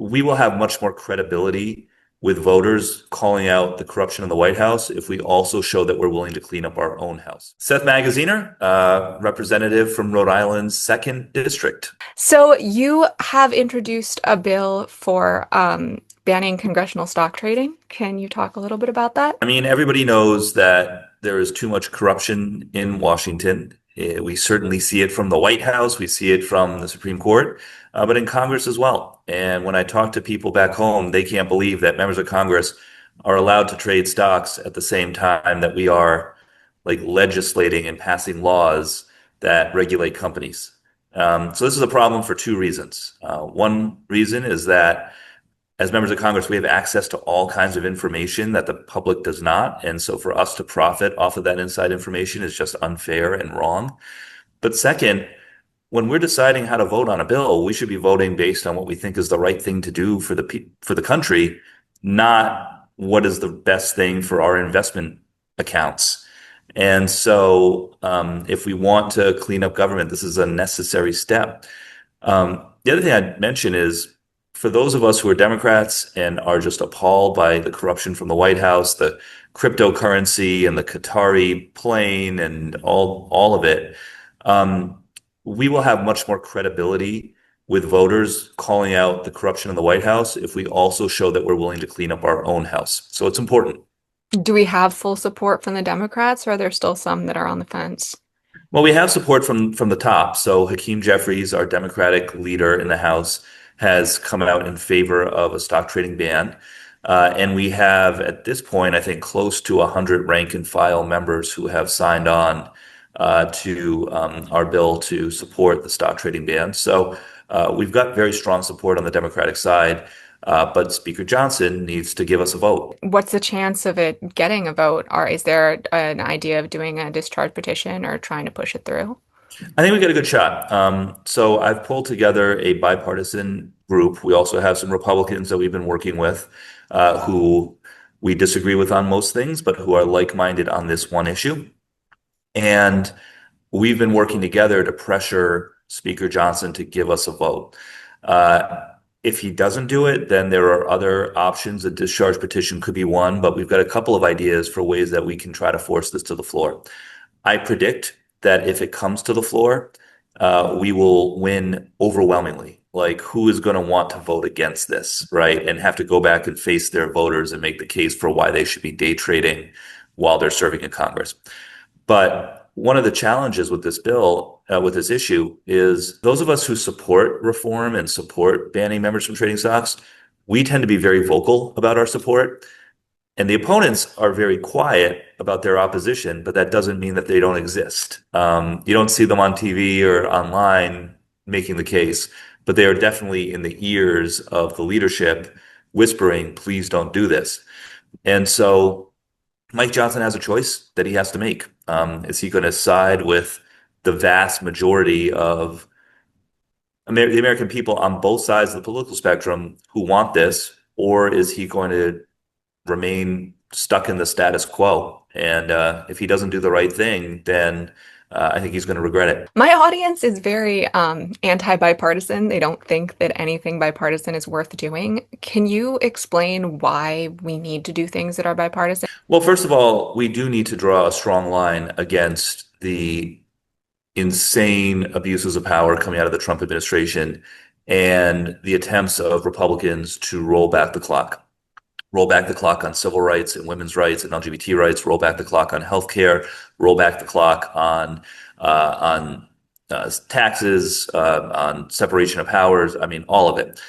we will have much more credibility with voters calling out the corruption in the White House if we also show that we're willing to clean up our own house. Seth Magaziner, representative from Rhode Island's 2nd District. So you have introduced a bill for banning congressional stock trading. Can you talk a little bit about that? I mean, everybody knows that there is too much corruption in Washington. We certainly see it from the White House. We see it from the Supreme Court, but in Congress as well. And when I talk to people back home, they can't believe that members of Congress are allowed to trade stocks at the same time that we are like legislating and passing laws that regulate companies. So this is a problem for two reasons. One reason is that as members of Congress, we have access to all kinds of information that the public does not. And so for us to profit off of that inside information is just unfair and wrong. But second, when we're deciding how to vote on a bill, we should be voting based on what we think is the right thing to do for the country, not what is the best thing for our investment accounts. And so if we want to clean up government, this is a necessary step. The other thing I'd mention is for those of us who are Democrats and are just appalled by the corruption from the White House, the cryptocurrency and the Qatari plane and all of it, we will have much more credibility with voters calling out the corruption in the White House if we also show that we're willing to clean up our own house. So it's important. Do we have full support from the Democrats, or are there still some that are on the fence? Well, we have support from the top. So Hakeem Jeffries, our Democratic leader in the House, has come out in favor of a stock trading ban. And we have, at this point, I think close to 100 rank and file members who have signed on to our bill to support the stock trading ban. So we've got very strong support on the Democratic side, but Speaker Johnson needs to give us a vote. What's the chance of it getting a vote? Or is there an idea of doing a discharge petition or trying to push it through? I think we got a good shot. So I've pulled together a bipartisan group. We also have some Republicans that we've been working with who we disagree with on most things, but who are like-minded on this one issue. And we've been working together to pressure Speaker Johnson to give us a vote. If he doesn't do it, then there are other options. A discharge petition could be one, but we've got a couple of ideas for ways that we can try to force this to the floor. I predict that if it comes to the floor, we will win overwhelmingly. Like, who is going to want to vote against this, right? And have to go back and face their voters and make the case for why they should be day trading while they're serving in Congress. But one of the challenges with this bill, with this issue, is those of us who support reform and support banning members from trading stocks, we tend to be very vocal about our support. And the opponents are very quiet about their opposition, but that doesn't mean that they don't exist. You don't see them on TV or online making the case, but they are definitely in the ears of the leadership whispering, please don't do this. And so Mike Johnson has a choice that he has to make. Is he going to side with the vast majority of the American people on both sides of the political spectrum who want this, or is he going to remain stuck in the status quo? And if he doesn't do the right thing, then I think he's going to regret it. My audience is very anti-bipartisan. They don't think that anything bipartisan is worth doing. Can you explain why we need to do things that are bipartisan? Well, first of all, we do need to draw a strong line against the insane abuses of power coming out of the Trump administration and the attempts of Republicans to roll back the clock on civil rights and women's rights and LGBT rights, roll back the clock on healthcare, roll back the clock on taxes, on separation of powers. I mean, all of it.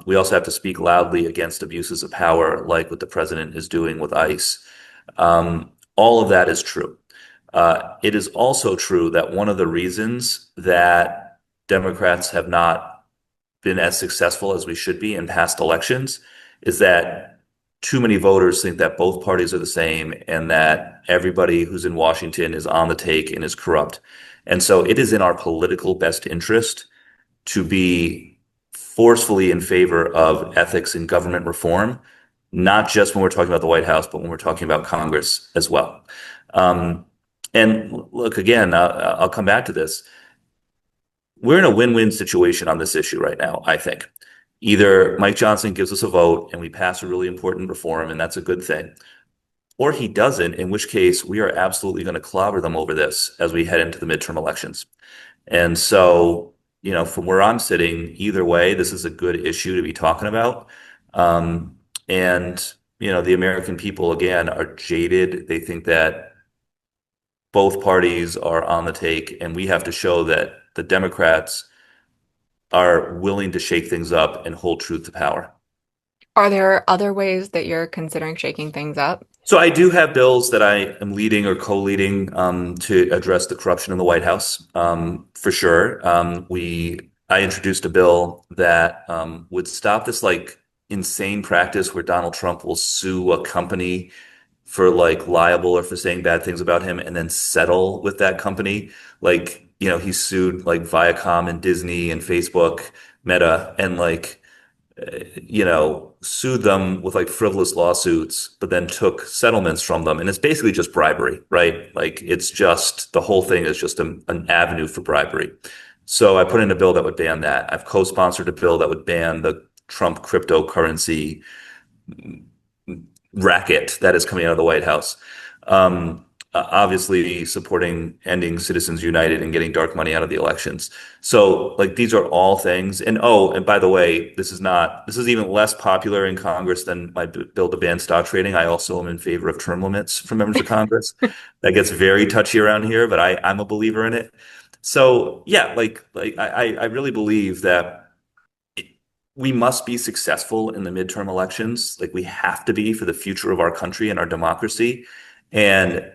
We also have to speak loudly against abuses of power, like what the president is doing with ICE. All of that is true. It is also true that one of the reasons that Democrats have not been as successful as we should be in past elections is that too many voters think that both parties are the same and that everybody who's in Washington is on the take and is corrupt. And so it is in our political best interest to be forcefully in favor of ethics and government reform, not just when we're talking about the White House, but when we're talking about Congress as well. And look, again, I'll come back to this. We're in a win-win situation on this issue right now, I think. Either Mike Johnson gives us a vote and we pass a really important reform, and that's a good thing, or he doesn't, in which case we are absolutely going to clobber them over this as we head into the midterm elections. And so, from where I'm sitting, either way, this is a good issue to be talking about. Um, and, the American people, again, are jaded. They think that both parties are on the take, and we have to show that the Democrats are willing to shake things up and hold truth to power. Are there other ways that you're considering shaking things up? So I do have bills that I am leading or co-leading to address the corruption in the White House, for sure. I introduced a bill that would stop this like insane practice where Donald Trump will sue a company for like liable or for saying bad things about him and then settle with that company. Like, he sued like Viacom and Disney and Facebook, Meta, and like sued them with like frivolous lawsuits, but then took settlements from them. And it's basically just bribery, right? Like it's just the whole thing is just an avenue for bribery. So I put in a bill that would ban that. I've co-sponsored a bill that would ban the Trump cryptocurrency racket that is coming out of the White House. Obviously supporting ending Citizens United and getting dark money out of the elections. So like these are all things. And oh, and by the way, this is even less popular in Congress than my bill to ban stock trading. I also am in favor of term limits for members of Congress. That gets very touchy around here, but I'm a believer in it. So yeah, I really believe that we must be successful in the midterm elections. Like we have to be for the future of our country and our democracy. And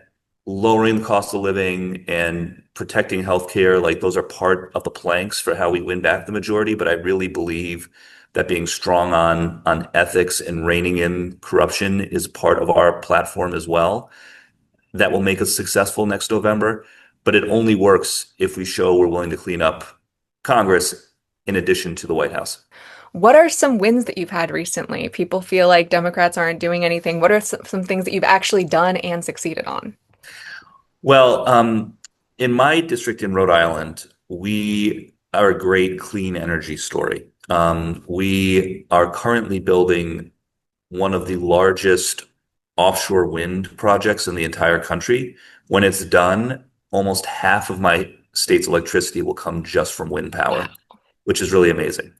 lowering the cost of living and protecting healthcare, like those are part of the planks for how we win back the majority. But I really believe that being strong on ethics and reining in corruption is part of our platform as well. That will make us successful next November. But it only works if we show we're willing to clean up Congress in addition to the White House. What are some wins that you've had recently? People feel like Democrats aren't doing anything. What are some things that you've actually done and succeeded on? Well, in my district in Rhode Island, we are a great clean energy story. We are currently building one of the largest offshore wind projects in the entire country. When it's done, almost half of my state's electricity will come just from wind Wow. power, which is really amazing.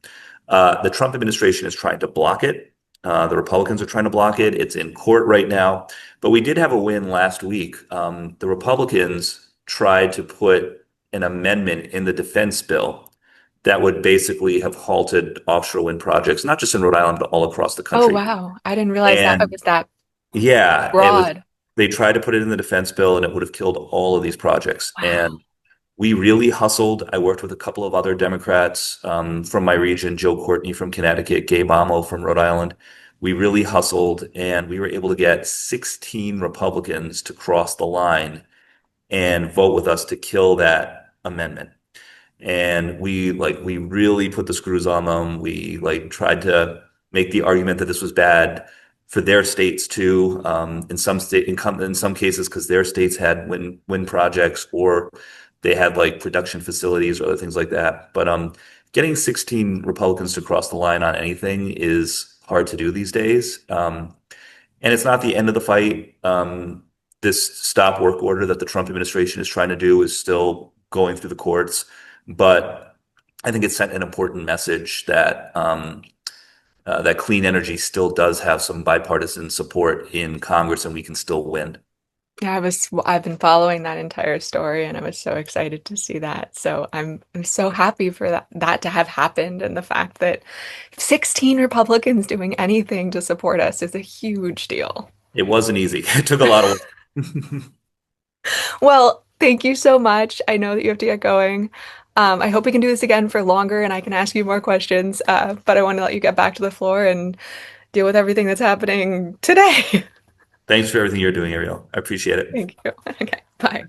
The Trump administration is trying to block it. The Republicans are trying to block it. It's in court right now. But we did have a win last week. The Republicans tried to put an amendment in the defense bill that would basically have halted offshore wind projects, not just in Rhode Island, but all across the Oh, country. wow. I didn't realize that it And was that yeah, broad. they tried to put it in the defense bill and it would have killed all of these projects. Wow. And we really hustled. I worked with a couple of other Democrats from my region, Joe Courtney from Connecticut, Gabe Amo from Rhode Island. We really hustled and we were able to get 16 Republicans to cross the line and vote with us to kill that amendment. And we really put the screws on them. We like tried to make the argument that this was bad for their states too. In some cases, because their states had wind projects or they had like production facilities or other things like that. But getting 16 Republicans to cross the line on anything is hard to do these days. And it's not the end of the fight. This stop work order that the Trump administration is trying to do is still going through the courts, but I think it sent an important message that that clean energy still does have some bipartisan support in Congress, and we can still win. Yeah, I've been following that entire story and I was so excited to see that. So I'm so happy for that to have happened and the fact that 16 Republicans doing anything to support us is a huge deal. It wasn't easy. It took a lot of work. Well, thank you so much. I know that you have to get going. I hope we can do this again for longer and I can ask you more questions. But I want to let you get back to the floor and deal with everything that's happening today. Thanks for everything you're doing, Ariel. I appreciate it. Thank you. Okay, bye.